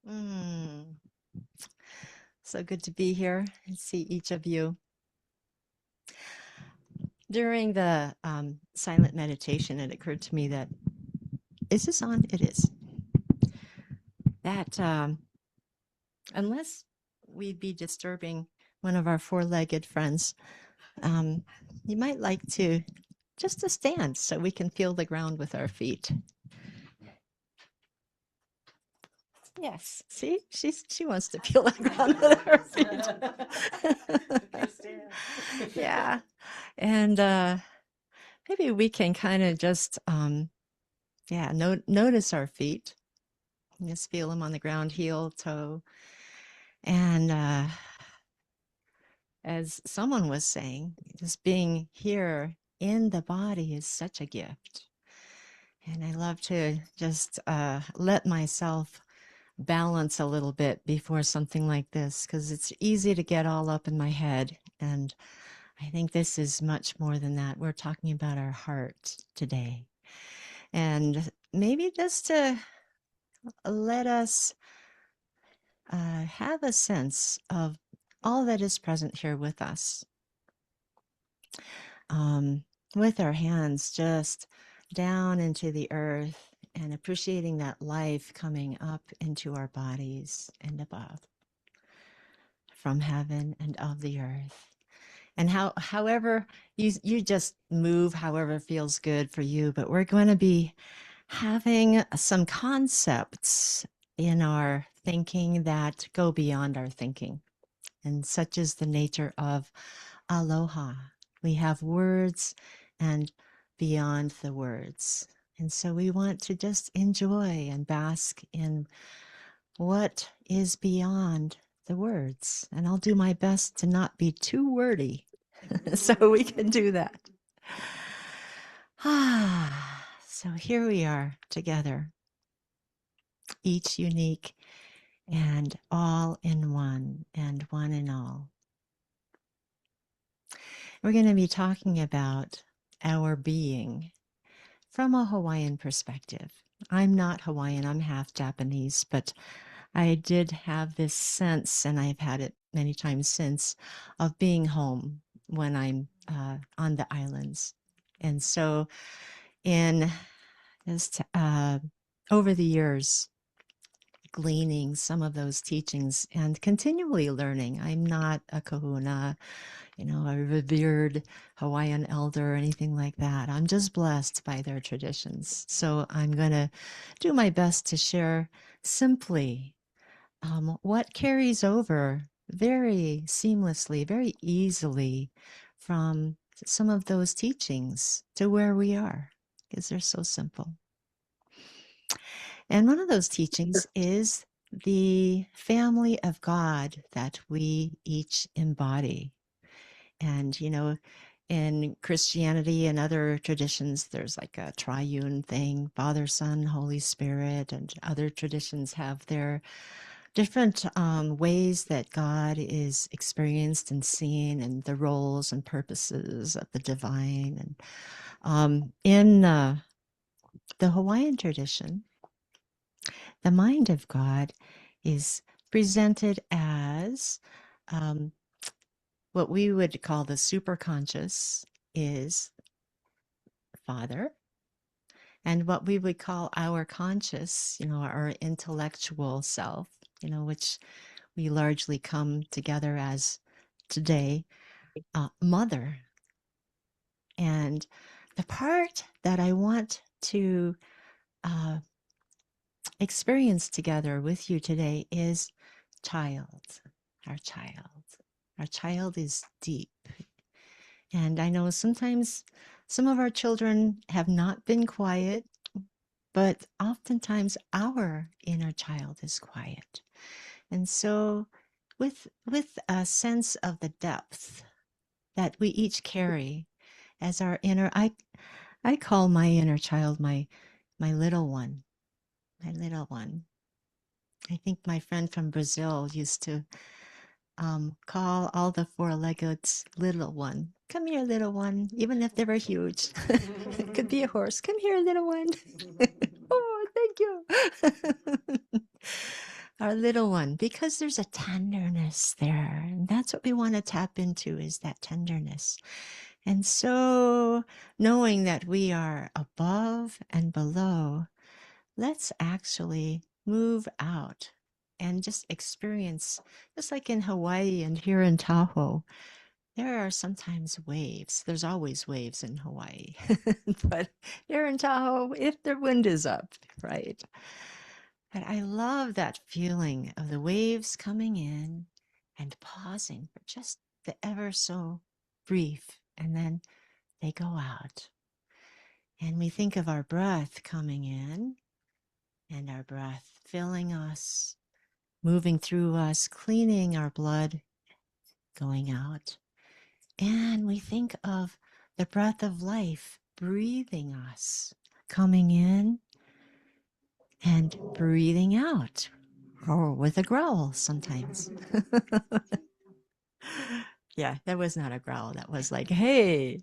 Mm, so good to be here and see each of you. During the silent meditation, it occurred to me that, is this on? It is. That unless we'd be disturbing one of our four-legged friends, um, you might like to just to stand so we can feel the ground with our feet. Yes, see, she wants to feel the ground with her feet. Yeah, and maybe we can kind of just notice our feet. Just feel them on the ground, heel, toe, and as someone was saying, just being here in the body is such a gift. And I love to just let myself balance a little bit before something like this, because it's easy to get all up in my head. And I think this is much more than that. We're talking about our heart today. And maybe just to let us have a sense of all that is present here with us. With our hands just down into the earth and appreciating that life coming up into our bodies and above from heaven and of the earth. And however you just move, however feels good for you, but we're going to be having some concepts in our thinking that go beyond our thinking. And such is the nature of aloha. We have words and beyond the words. And so we want to just enjoy and bask in what is beyond the words. And I'll do my best to not be too wordy so we can do that. So here we are together, each unique and all in one and one in all. We're going to be talking about our being from a Hawaiian perspective. I'm not Hawaiian, I'm half Japanese, but I did have this sense, and I've had it many times since, of being home when I'm on the islands. And so, in just over the years, gleaning some of those teachings and continually learning. I'm not a kahuna, a revered Hawaiian elder or anything like that. I'm just blessed by their traditions. So I'm going to do my best to share simply what carries over very seamlessly, very easily from some of those teachings to where we are, because they're so simple. And one of those teachings is the family of God that we each embody. And, in Christianity and other traditions, there's like a triune thing, Father, Son, Holy Spirit, and other traditions have their different ways that God is experienced and seen, and the roles and purposes of the divine. And in the Hawaiian tradition, the mind of God is presented as what we would call the superconscious is Father, and what we would call our conscious, our intellectual self, which we largely come together as today, Mother. And the part that I want to experience together with you today is child, our child. Our child is deep. And I know sometimes some of our children have not been quiet, but oftentimes our inner child is quiet. And so with a sense of the depth that we each carry as our inner, I call my inner child my little one, my little one. I think my friend from Brazil used to call all the four-leggeds little one. Come here, little one, even if they were huge. It could be a horse. Come here, little one. Oh, thank you. our little one, because there's a tenderness there. And that's what we want to tap into, is that tenderness. And so, knowing that we are above and below, let's actually move out and just experience, just like in Hawaii and here in Tahoe, there are sometimes waves. There's always waves in Hawaii. But here in Tahoe, if the wind is up, right? But I love that feeling of the waves coming in and pausing for just the ever so brief, and then they go out. And we think of our breath coming in and our breath filling us, moving through us, cleaning our blood, going out. And we think of the breath of life breathing us, coming in and breathing out, or with a growl sometimes. Yeah, that was not a growl. That was like, hey,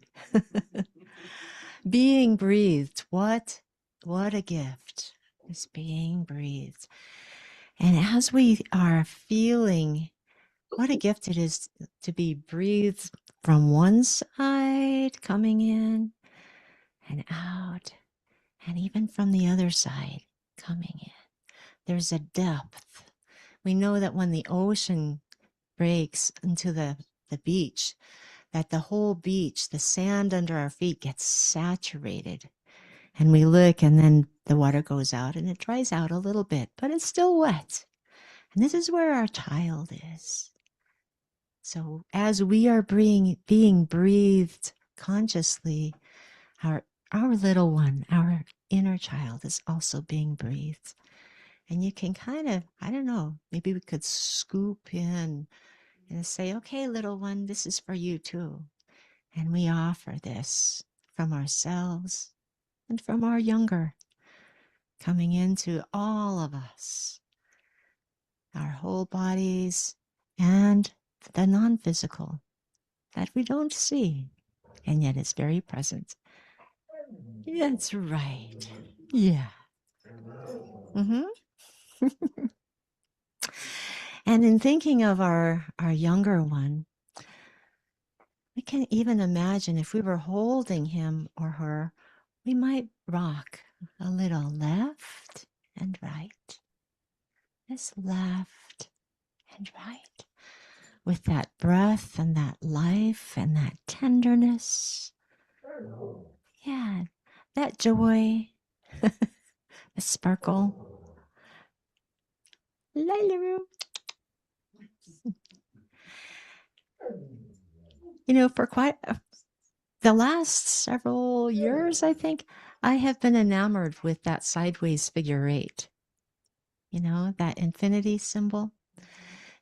being breathed. What a gift is being breathed. And as we are feeling what a gift it is to be breathed from one side, coming in and out, and even from the other side, coming in. There's a depth. We know that when the ocean breaks into the beach, that the whole beach, the sand under our feet gets saturated. And we look, and then the water goes out and it dries out a little bit, but it's still wet. And this is where our child is. So as we are being breathed consciously, our little one, our inner child, is also being breathed. And you can kind of, I don't know, maybe we could scoop in and say, okay, little one, this is for you too. And we offer this from ourselves and from our younger, coming into all of us, our whole bodies, and the non-physical that we don't see, and yet it's very present. That's right. Yeah. Mm-hmm. And in thinking of our younger one, we can even imagine if we were holding him or her, we might rock a little left and right, this left and right, with that breath and that life and that tenderness. Yeah, that joy, the sparkle. You know, for quite the last several years, I think, I have been enamored with that sideways figure eight. You know, that infinity symbol.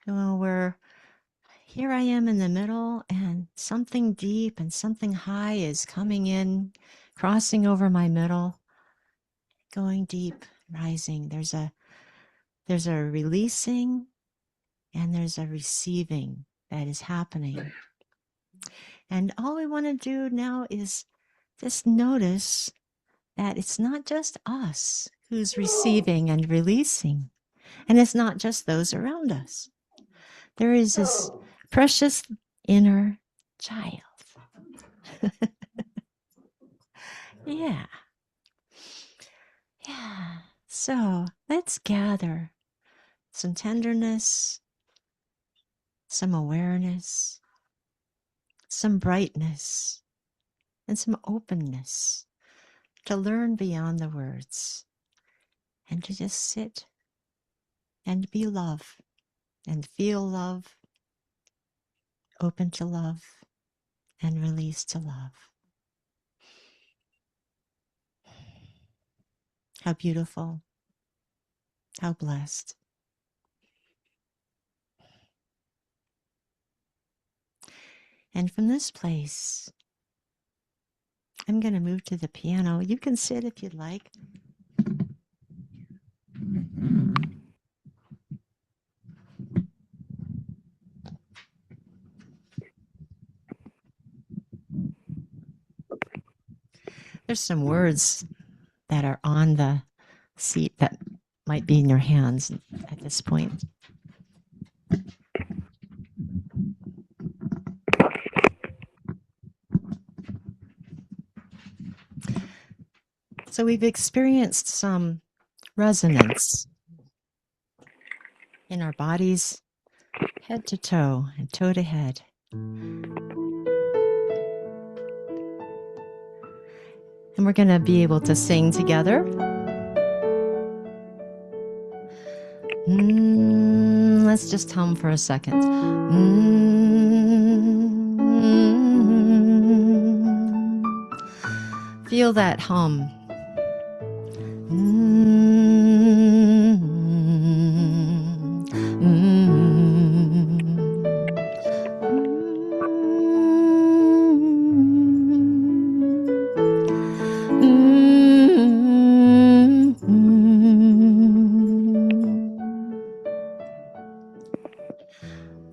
You know, where here I am in the middle and something deep and something high is coming in, crossing over my middle, going deep, rising. There's a releasing and there's a receiving that is happening. And all we want to do now is just notice that it's not just us who's receiving and releasing, and it's not just those around us. There is this precious inner child. Yeah. Yeah. So let's gather some tenderness, some awareness, some brightness, and some openness to learn beyond the words and to just sit and be love and feel love, open to love, and release to love. How beautiful, how blessed. And from this place, I'm going to move to the piano. You can sit if you'd like. There's some words that are on the seat that might be in your hands at this point. So we've experienced some resonance in our bodies, head to toe and toe to head. And we're going to be able to sing together. Let's just hum for a second. Feel that hum.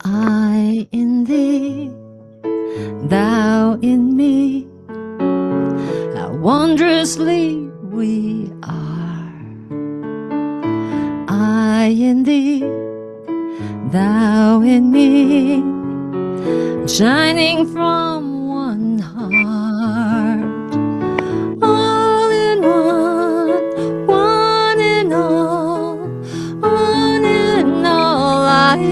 I in thee, thou in me, how wondrously we are. I in thee, thou in me, shining from one heart. All in all, one in all I am.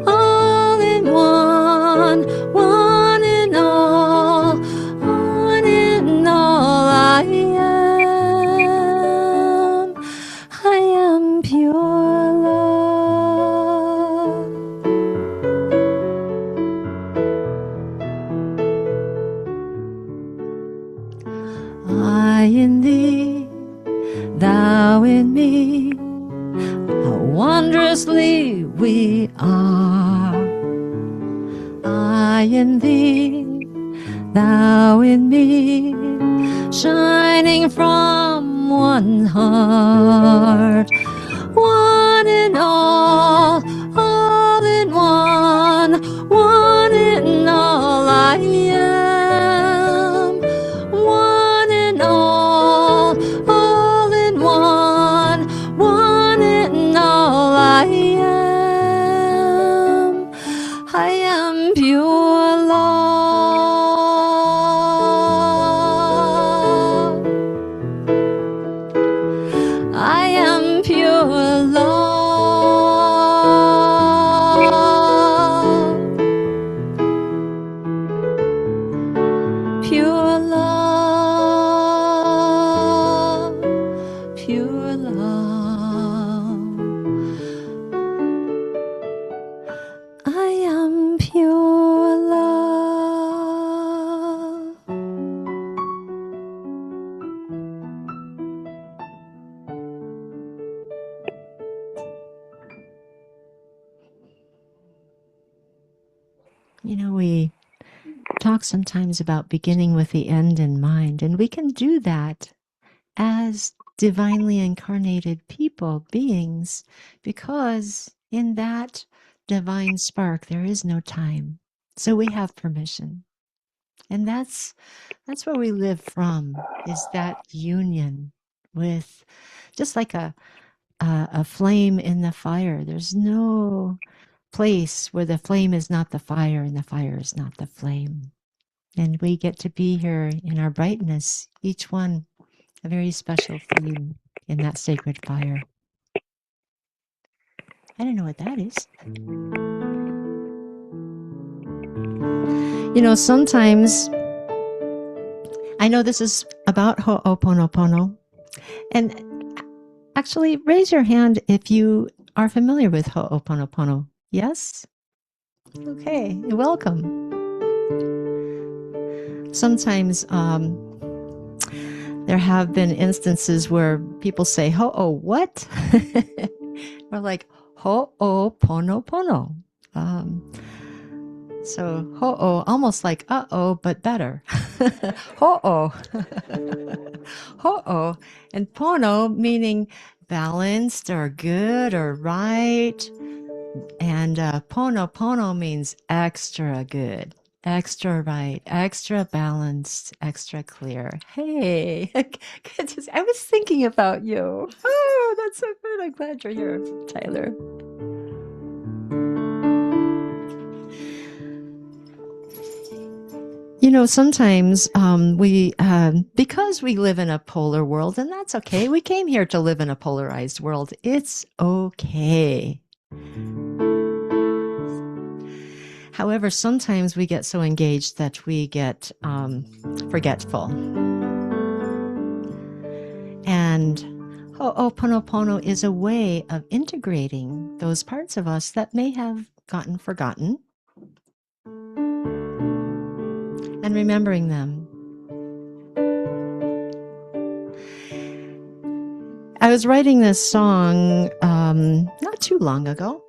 All in one in all, one in all I am. I am pure love. I in thee, thou in me, how wondrously we are. I in thee, thou in me, shining from one heart. One in all in one in all I am. One in all in one in all I am. I am pure love. I am pure love. Pure love. Pure love. I am pure love. You know, we talk sometimes about beginning with the end in mind, and we can do that as divinely incarnated people, beings, because in that divine spark there is no time. So we have permission. And that's where we live from, is that union with, just like a flame in the fire. There's no place where the flame is not the fire and the fire is not the flame. And we get to be here in our brightness, each one a very special flame in that sacred fire. I don't know what that is. You know, sometimes, I know this is about Ho'oponopono, and actually raise your hand if you are familiar with Ho'oponopono. Yes? Okay, welcome. Sometimes there have been instances where people say, "Ho'o, what?" Or like, Ho'oponopono. So ho'o, almost like uh-oh, but better. Ho'o. Ho'o. And pono meaning balanced or good or right. And pono means extra good, extra right, extra balanced, extra clear. Hey, I was thinking about you. Oh, that's so good. I'm glad you're here, Tyler. You know, sometimes because we live in a polar world, and that's okay. We came here to live in a polarized world. It's okay. However, sometimes we get so engaged that we get forgetful. And Ho'oponopono is a way of integrating those parts of us that may have gotten forgotten and remembering them. I was writing this song not too long ago,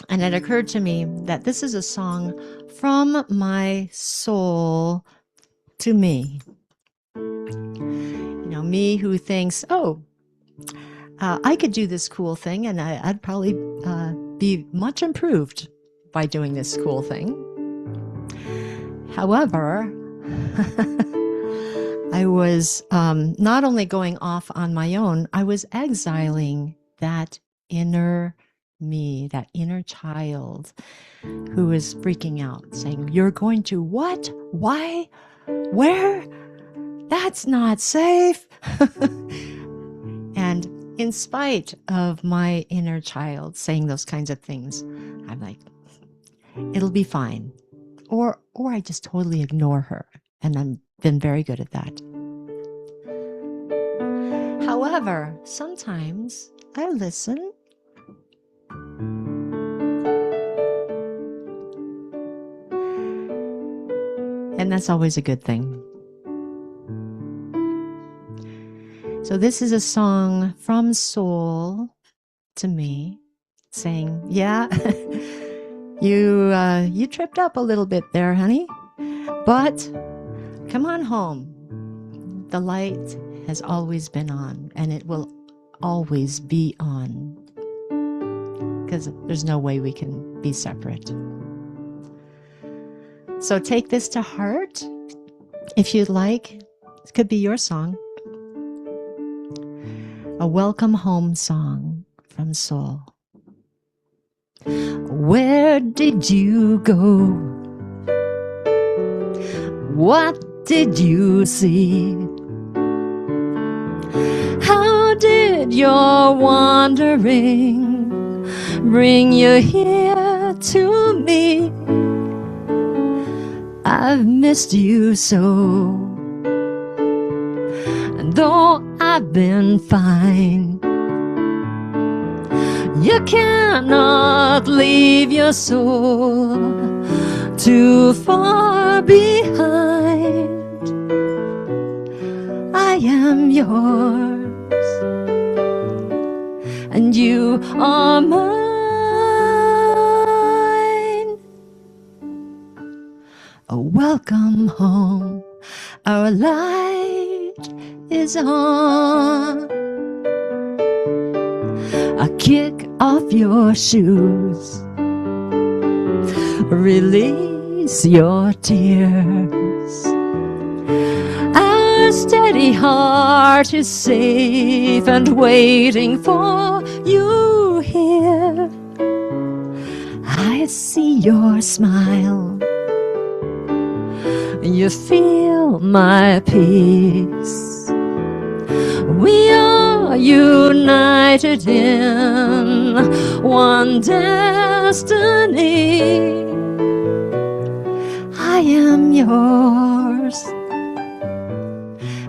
and it occurred to me that this is a song from my soul to me. You know, me who thinks, oh, I could do this cool thing, and I'd probably be much improved by doing this cool thing. However, I was not only going off on my own, I was exiling that inner me, that inner child who was freaking out, saying, "You're going to what? Why? Where? That's not safe." And in spite of my inner child saying those kinds of things, I'm like, it'll be fine. Or I just totally ignore her. And I've been very good at that. However, sometimes I listen. And that's always a good thing. So this is a song from soul to me, saying, yeah, you tripped up a little bit there, honey, but come on home. The light has always been on, and it will always be on, because there's no way we can be separate. So take this to heart. If you'd like, it could be your song. A welcome home song from soul. Where did you go? What did you see? How did your wandering bring you here to me? I've missed you so, and though I've been fine, you cannot leave your soul too far behind. I am yours, and you are mine. Oh, welcome home, our light is on. Kick off your shoes, release your tears. Our steady heart is safe and waiting for you here. I see your smile, you feel my peace. We are united in one destiny. I am yours,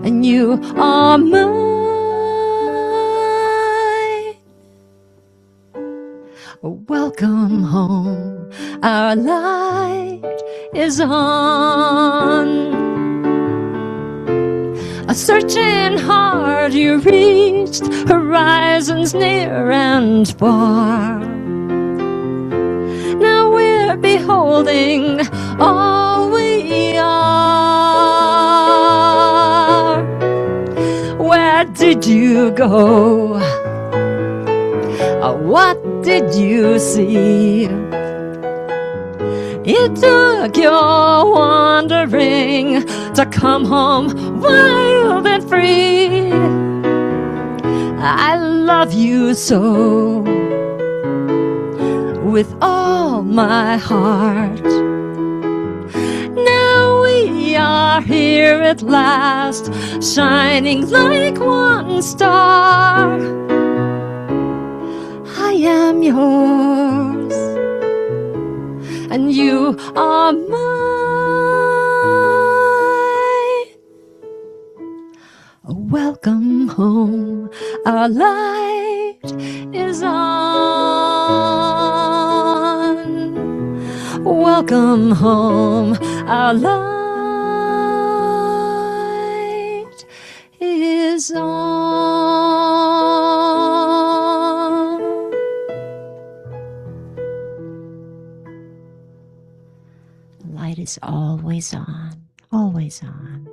and you are mine. Welcome home, our light is on. A searching hard you reached horizons near and far. Now we're beholding all we are. Where did you go? What did you see? It took your wandering to come home wild and free. I love you so with all my heart. Now we are here at last, shining like one star. I am yours, and you are mine. Welcome home, our light is on. Welcome home, our light is on. The light is always on, always on.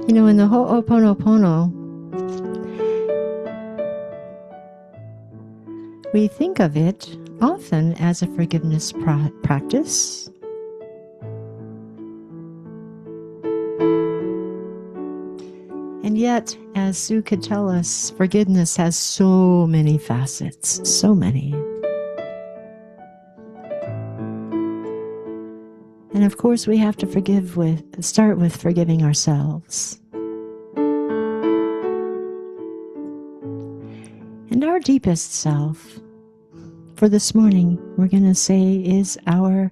You know, in the Ho'oponopono, we think of it often as a forgiveness practice. And yet, as Sue could tell us, forgiveness has so many facets, so many. And of course, we have to start with forgiving ourselves. And our deepest self, for this morning, we're going to say is our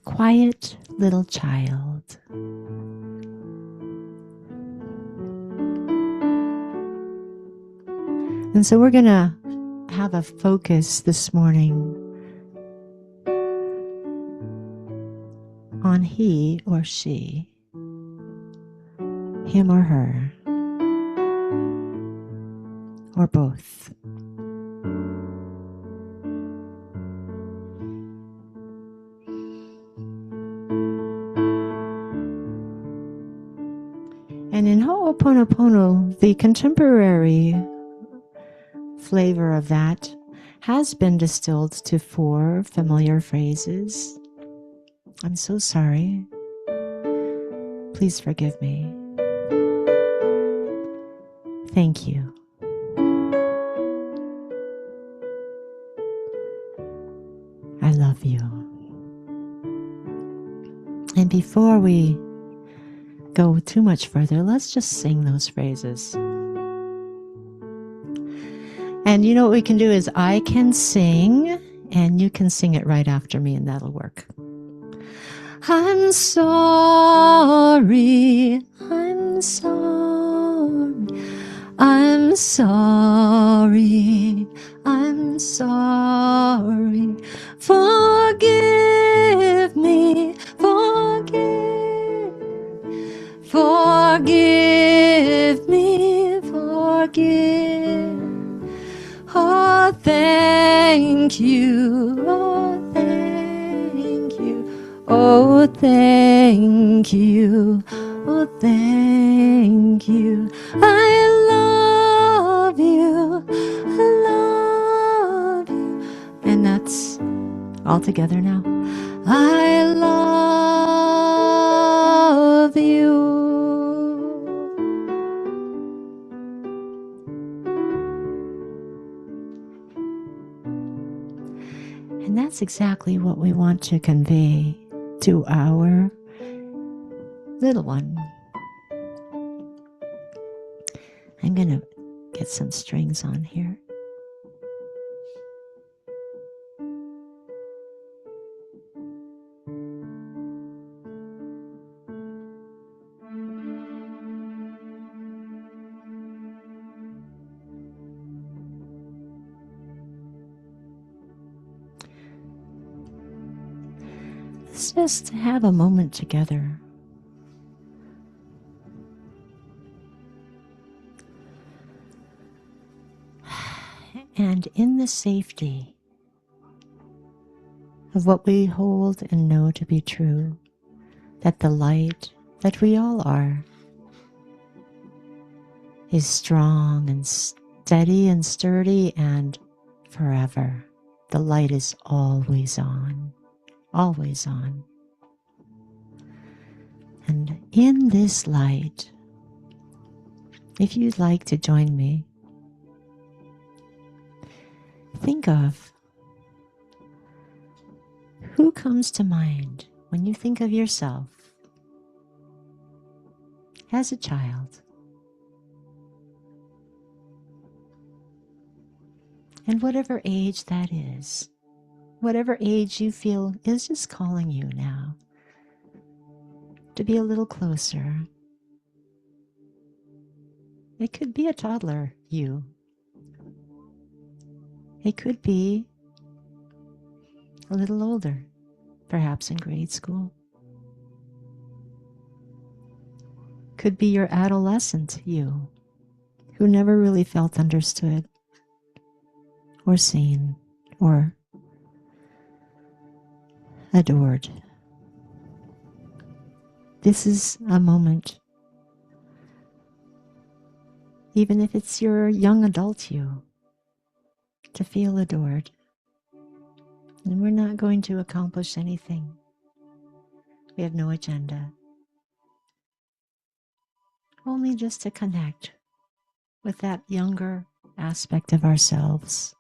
quiet little child. And so we're going to have a focus this morning on he or she, him or her, or both. And in Ho'oponopono, the contemporary flavor of that has been distilled to 4 familiar phrases. I'm so sorry. Please forgive me. Thank you. I love you. And before we go too much further, let's just sing those phrases. And you know what we can do is I can sing and you can sing it right after me, and that'll work. I'm sorry, I'm sorry, I'm sorry, I'm sorry. Forgive me, forgive me, forgive. Oh, thank you, oh, thank you. Oh, thank you. Oh, thank you. I love you. I love you. And that's all together now. I love you. And that's exactly what we want to convey to our little one. I'm going to get some strings on here. Let's just have a moment together. And in the safety of what we hold and know to be true, that the light that we all are is strong and steady and sturdy and forever. The light is always on, always on. And in this light, if you'd like to join me, think of who comes to mind when you think of yourself as a child. And whatever age that is, whatever age you feel is just calling you now to be a little closer. It could be a toddler, you. It could be a little older, perhaps in grade school. Could be your adolescent, you, who never really felt understood or seen or adored. This is a moment, even if it's your young adult you, to feel adored. And we're not going to accomplish anything. We have no agenda. Only just to connect with that younger aspect of ourselves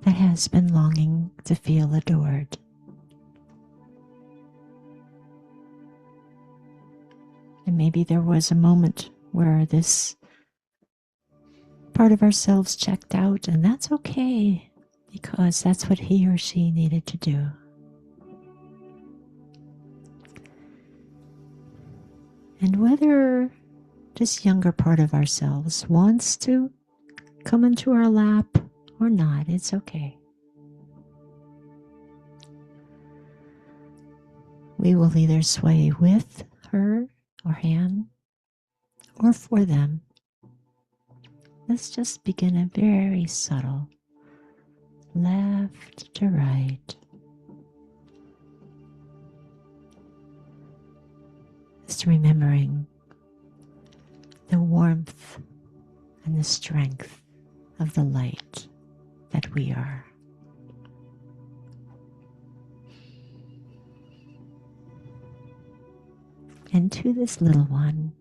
that has been longing to feel adored. And maybe there was a moment where this part of ourselves checked out, and that's okay, because that's what he or she needed to do. And whether this younger part of ourselves wants to come into our lap or not, it's okay. We will either sway with her or him or for them. Let's just begin a very subtle left to right. Just remembering the warmth and the strength of the light that we are. And to this little one,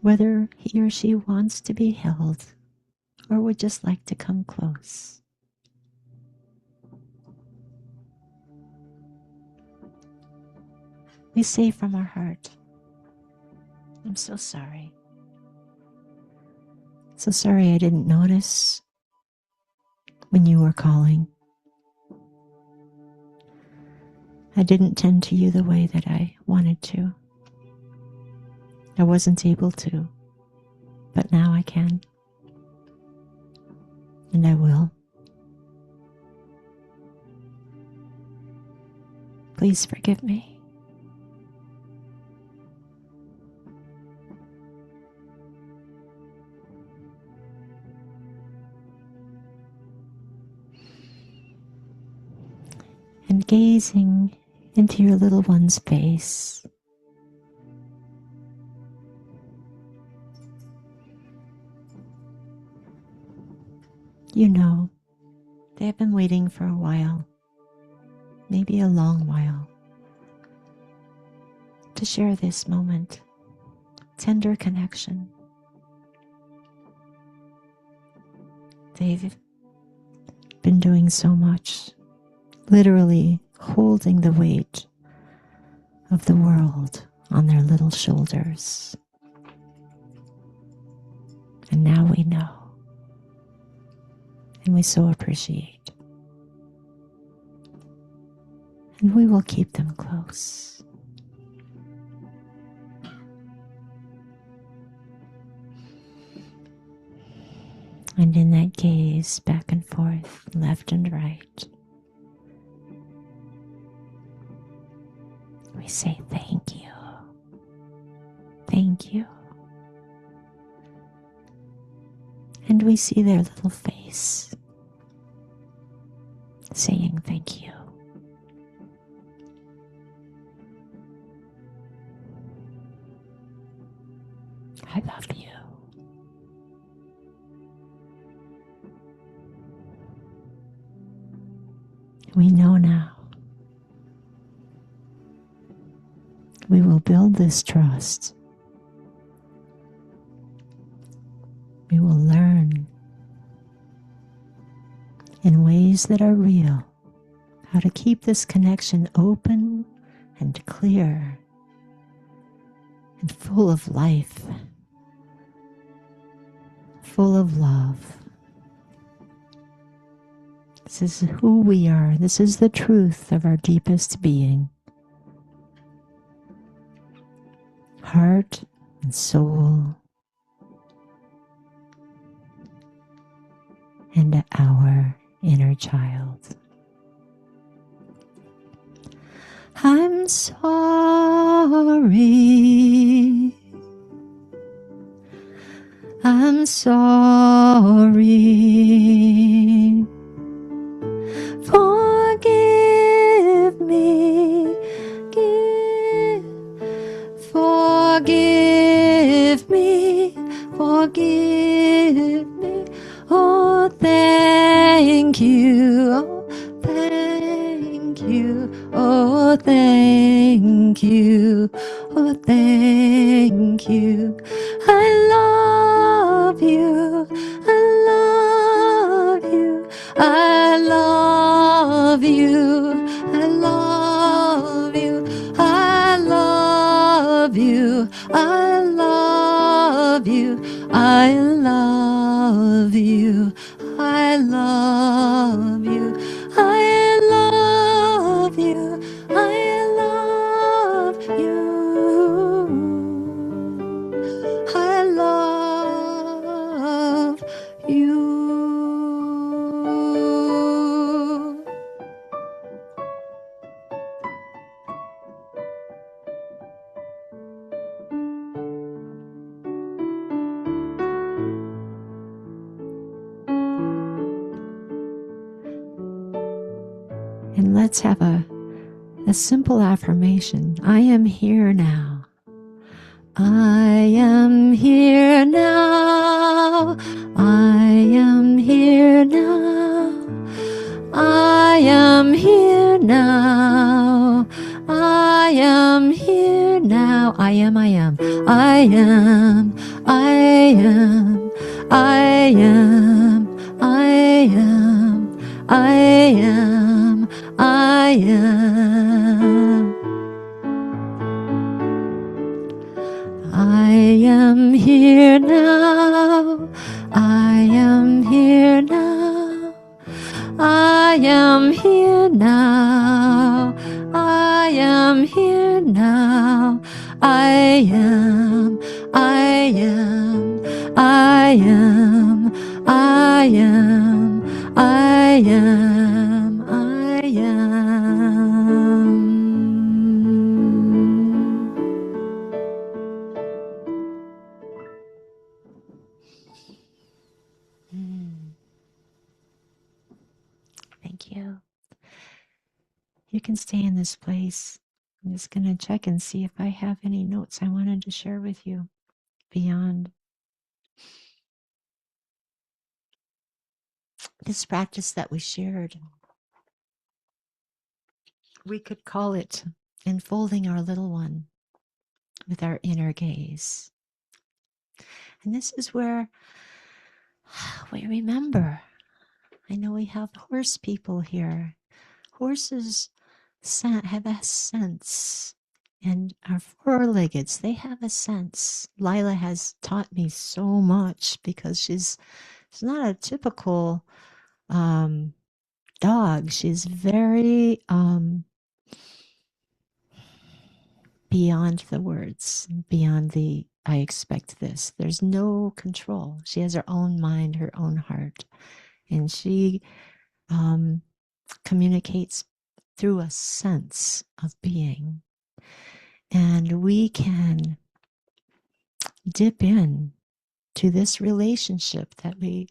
whether he or she wants to be held or would just like to come close, we say from our heart, I'm so sorry. So sorry I didn't notice when you were calling. I didn't tend to you the way that I wanted to. I wasn't able to, but now I can. And I will. Please forgive me. And gazing into your little one's face, you know, they have been waiting for a while, maybe a long while, to share this moment, tender connection. They've been doing so much, literally holding the weight of the world on their little shoulders. And now we know. And we so appreciate. And we will keep them close. And in that gaze back and forth, left and right, we say thank you. Thank you. And we see their little face saying thank you. I love you. We know now. We will build this trust. We will learn in ways that are real how to keep this connection open and clear and full of life, full of love. This is who we are. This is the truth of our deepest being. Heart and soul and our inner child. I'm sorry. I'm sorry. Forgive me. Forgive me. Forgive me. Oh, thank you. Oh, thank you. Oh, thank you. Oh, thank you. I love you. I love you. I love you. I love you. I love you. I love you. I love you. I love you. I love you. I love you. I love you. And let's have a simple affirmation. I am here now. I am here now. I am here now. I am here now. I am here now. I am. I am. I am. I am. I am. I am. I am. I am. I am here now. I am here now. I am here now. I am here now. I am. I am. I am. I am. I am. I am. Thank you. You can stay in this place. I'm just going to check and see if I have any notes I wanted to share with you beyond this practice that we shared. We could call it enfolding our little one with our inner gaze. And this is where we remember. I know we have horse people here. Horses have a sense, and our four-leggeds, they have a sense. Lila has taught me so much because she's not a typical dog. She's very beyond the words, beyond the I expect this. There's no control. She has her own mind, her own heart, and she communicates through a sense of being. And we can dip in to this relationship that we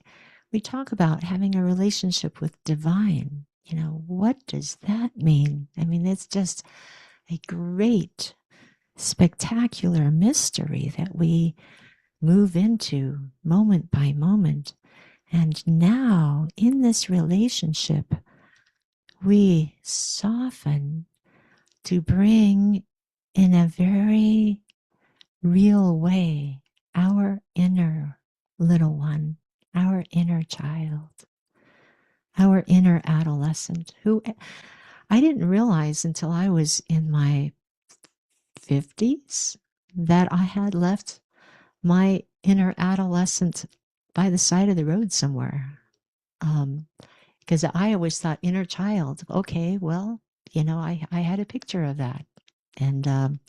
talk about, having a relationship with divine. You know, what does that mean? I mean, it's just a great, spectacular mystery that we move into moment by moment. And now in this relationship, we soften to bring in a very real way our inner little one, our inner child, our inner adolescent, who I didn't realize until I was in my 50s that I had left my inner adolescent by the side of the road somewhere. Because I always thought inner child, okay, well, I had a picture of that. And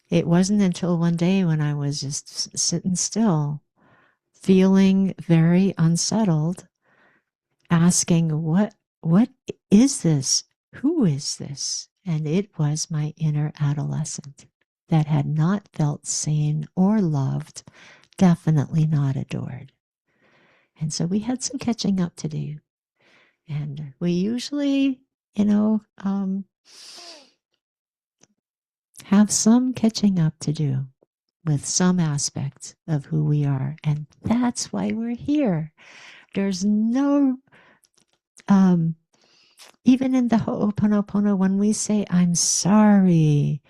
it wasn't until one day when I was just sitting still, feeling very unsettled, asking, what is this? Who is this? And it was my inner adolescent that had not felt seen or loved, definitely not adored. And so we had some catching up to do. And we usually, have some catching up to do with some aspect of who we are. And that's why we're here. There's no, even in the Ho'oponopono, when we say, I'm sorry,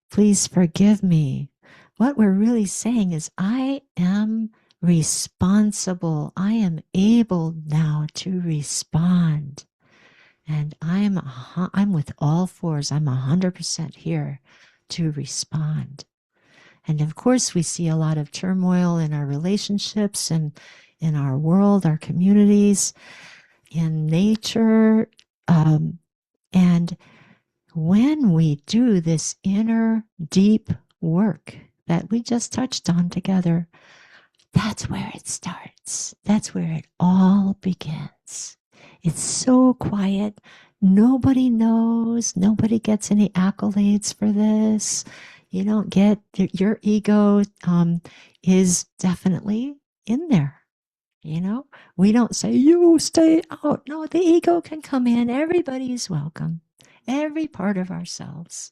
please forgive me, what we're really saying is, I am responsible. I am able now to respond. And I'm with all fours. I'm 100% here to respond. And of course, we see a lot of turmoil in our relationships and in our world, our communities, in nature. And when we do this inner deep work that we just touched on together, that's where it starts. That's where it all begins. It's so quiet. Nobody knows. Nobody gets any accolades for this. You don't get your ego is definitely in there. We don't say, you stay out. No, the ego can come in. Everybody is welcome. Every part of ourselves.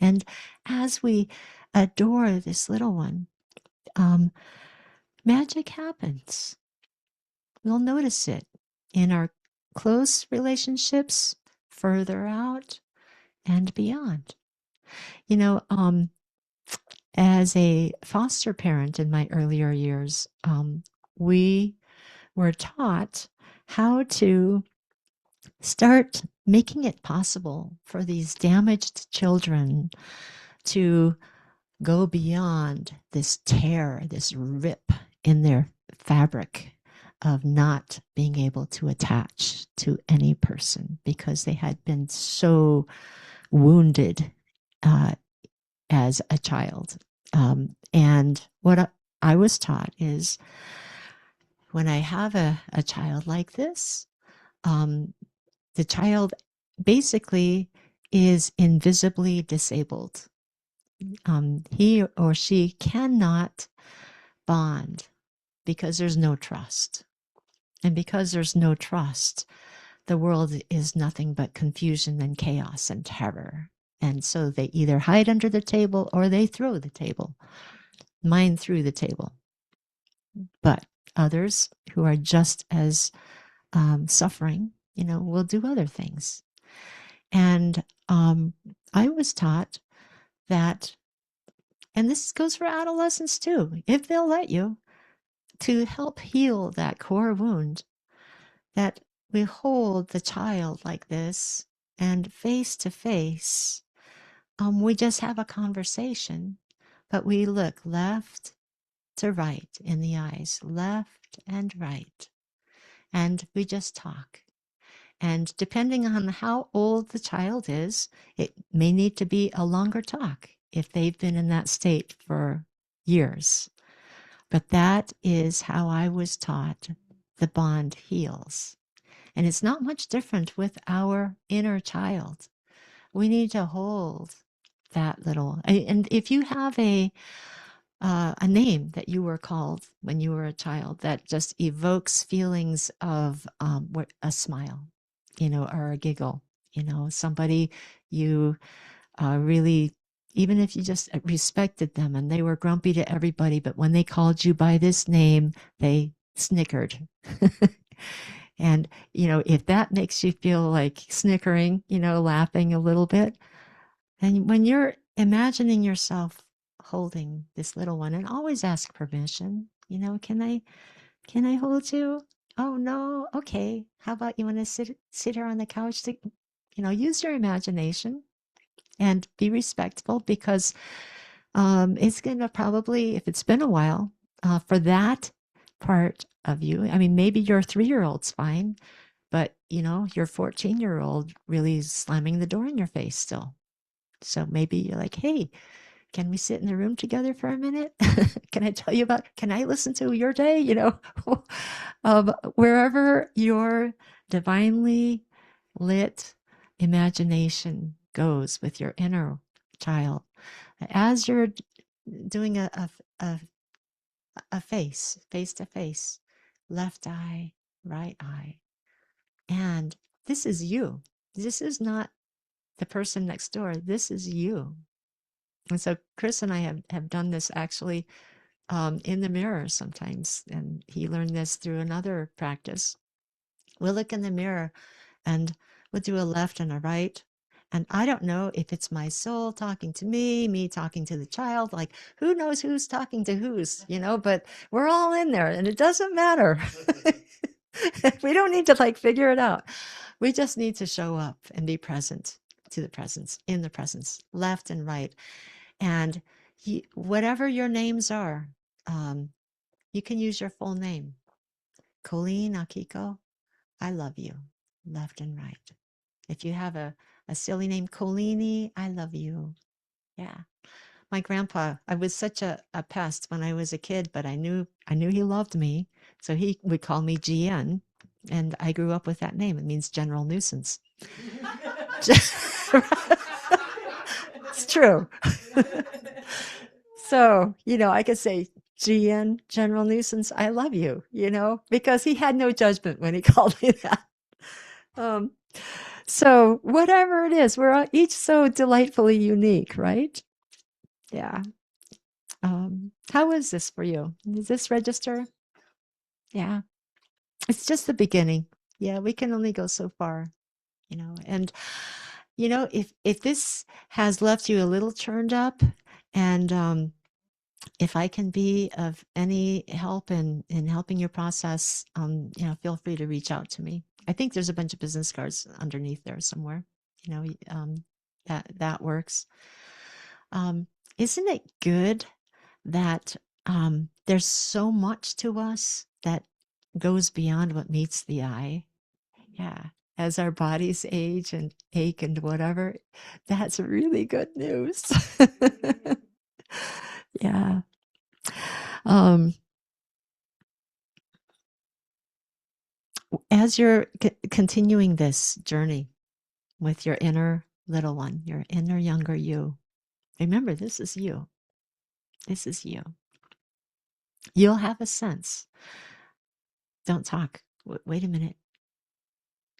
And as we adore this little one, magic happens. We'll notice it in our close relationships, further out, and beyond. As a foster parent in my earlier years, we were taught how to start making it possible for these damaged children to go beyond this tear, this rip in their fabric of not being able to attach to any person because they had been so wounded as a child. And what I was taught is when I have a child like this, the child basically is invisibly disabled. He or she cannot bond because there's no trust. And because there's no trust, the world is nothing but confusion and chaos and terror. And so they either hide under the table or they throw the table. Mine threw the table. But others who are just as suffering, will do other things. And I was taught that, and this goes for adolescents too, if they'll let you, to help heal that core wound, that we hold the child like this and face to face, we just have a conversation, but we look left to right in the eyes, left and right, and we just talk. And depending on how old the child is, it may need to be a longer talk if they've been in that state for years. But that is how I was taught the bond heals. And it's not much different with our inner child. We need to hold that little. And if you have a name that you were called when you were a child that just evokes feelings of a smile, or a giggle, somebody you really even if you just respected them and they were grumpy to everybody, but when they called you by this name, they snickered. And, if that makes you feel like snickering, laughing a little bit, and when you're imagining yourself holding this little one, and always ask permission, can I hold you? Oh no. Okay. How about you want to sit here on the couch to, use your imagination and be respectful, because it's going to probably, if it's been a while, for that part of you. I mean, maybe your 3-year-old's fine, but your 14-year-old really is slamming the door in your face still. So maybe you're like, hey, can we sit in the room together for a minute? Can I listen to your day? Wherever your divinely lit imagination goes with your inner child, as you're doing a face to face, left eye, right eye. And this is you. This is not the person next door. This is you. And so Chris and I have done this actually in the mirror sometimes. And he learned this through another practice. We'll look in the mirror and we'll do a left and a right. And I don't know if it's my soul talking to me talking to the child. Like, who knows who's talking to who's, but we're all in there and it doesn't matter. We don't need to figure it out. We just need to show up and be present to the presence, in the presence, left and right. And whatever your names are, you can use your full name. Colleen, Akiko, I love you, left and right. If you have a silly name, Colini, I love you. Yeah. My grandpa, I was such a pest when I was a kid, but I knew he loved me. So he would call me GN. And I grew up with that name. It means general nuisance. It's true. So, I could say, GN, general nuisance, I love you, because he had no judgment when he called me that. So whatever it is, we're each so delightfully unique, right? Yeah. How is this for you? Does this register? Yeah. It's just the beginning. Yeah, we can only go so far, and if this has left you a little turned up, and if I can be of any help in helping your process, feel free to reach out to me. I think there's a bunch of business cards underneath there somewhere. That works. Isn't it good that there's so much to us that goes beyond what meets the eye? Yeah. As our bodies age and ache and whatever, that's really good news. Yeah. Um, as you're continuing this journey with your inner little one, your inner younger you, remember, this is you. This is you. You'll have a sense. Don't talk. Wait a minute.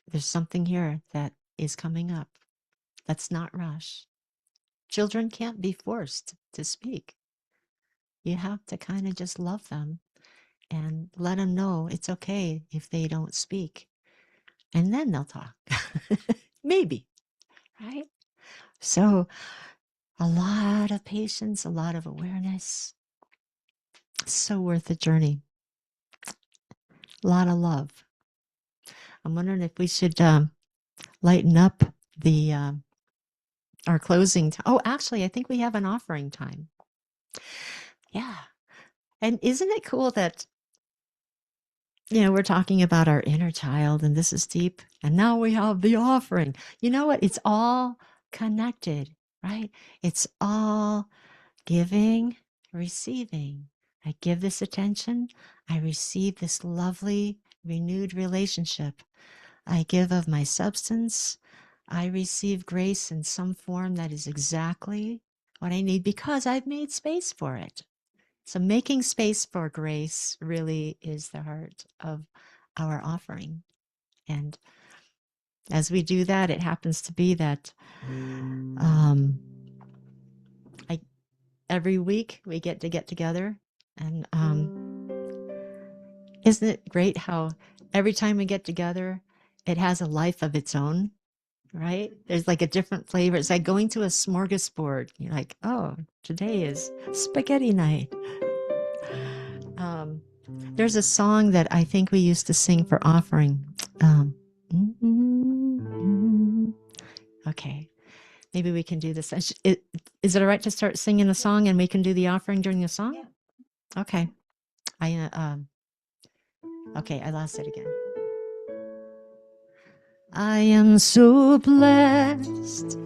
There's something here that is coming up. Let's not rush. Children can't be forced to speak. You have to kind of just love them and let them know it's okay if they don't speak. And then they'll talk. Maybe, right? So, a lot of patience, a lot of awareness. So worth the journey. A lot of love. I'm wondering if we should lighten up the our closing time. Oh, actually, I think we have an offering time. Yeah. And isn't it cool that, we're talking about our inner child and this is deep. And now we have the offering. You know what? It's all connected, right? It's all giving, receiving. I give this attention. I receive this lovely, renewed relationship. I give of my substance. I receive grace in some form that is exactly what I need because I've made space for it. So making space for grace really is the heart of our offering. And as we do that, it happens to be that every week we get together. And isn't it great how every time we get together, it has a life of its own, right? There's like a different flavor. It's like going to a smorgasbord. You're like, oh, today is spaghetti night. There's a song that I think we used to sing for offering. Um, okay, maybe we can do this. Is it all right to start singing a song and we can do the offering during the song? Okay. Okay, I lost it again. I am so blessed.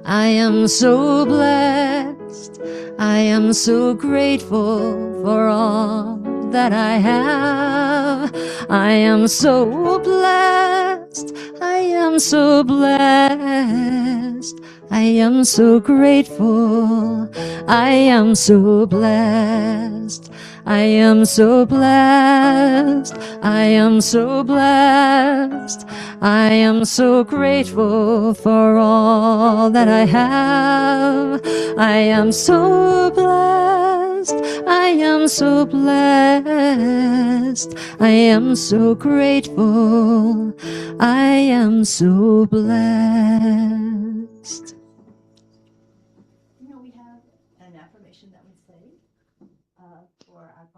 I am so blessed. I am so grateful for all that I have. I am so blessed. I am so blessed. I am so grateful. I am so blessed. I am so blessed. I am so blessed. I am so grateful for all that I have. I am so blessed. I am so blessed. I am so grateful. I am so blessed. You know, we have an affirmation that we say for our